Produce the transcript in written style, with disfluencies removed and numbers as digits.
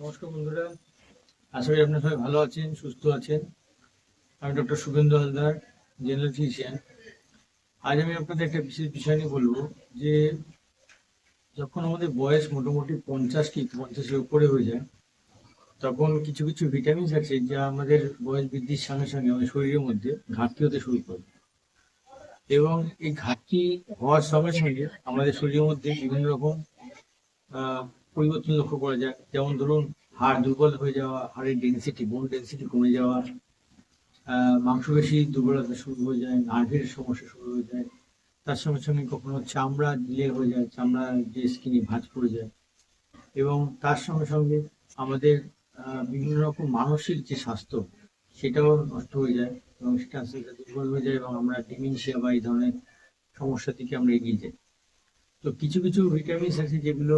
নমস্কার বন্ধুরা, আশা করি আপনারা সবাই ভালো আছেন, সুস্থ আছেন। আমি doctor Suvendu Haldar, general physician. আজ আমি আপনাদের একটা বিশেষ বিষয় নিয়ে বলবো যে যখন আমাদের বয়স মোটামুটি 50 কি 50-এর উপরে হয়ে যায়, তখন কিছু কিছু ভিটামিনস আছে যা আমাদের বয়স বৃদ্ধির সঙ্গে সঙ্গে আমাদের শরীরের মধ্যে ঘাটতি হতে শুরু করে। এবং এই ঘাটতি হওয়ার সঙ্গে সঙ্গে আমাদের শরীরের মধ্যে বিভিন্ন রকম পরিবর্তন লক্ষ্য করা যায়। যেমন ধরুন, হাড় দুর্বল হয়ে যাওয়া, হাড়ের ডেন্সিটি, বোন ডেন্সিটি কমে যাওয়া, মাংসপেশি দুর্বলতা শুরু হয়ে যায়, নার্ভের সমস্যা শুরু হয়ে যায়। তার সঙ্গে সঙ্গে কখনো চামড়া ঢিলে হয়ে যায়, চামড়ার যে স্কিনে ভাঁজ পড়ে যায়। এবং তার সঙ্গে সঙ্গে আমাদের বিভিন্ন রকম মানসিক যে স্বাস্থ্য, সেটাও নষ্ট হয়ে যায় এবং সেটা আস্তে আস্তে দুর্বল হয়ে যায় এবং আমরা ডিমেনশিয়া বা এই ধরনের সমস্যার দিকে আমরা এগিয়ে যাই। তো কিছু কিছু ভিটামিনস আছে যেগুলো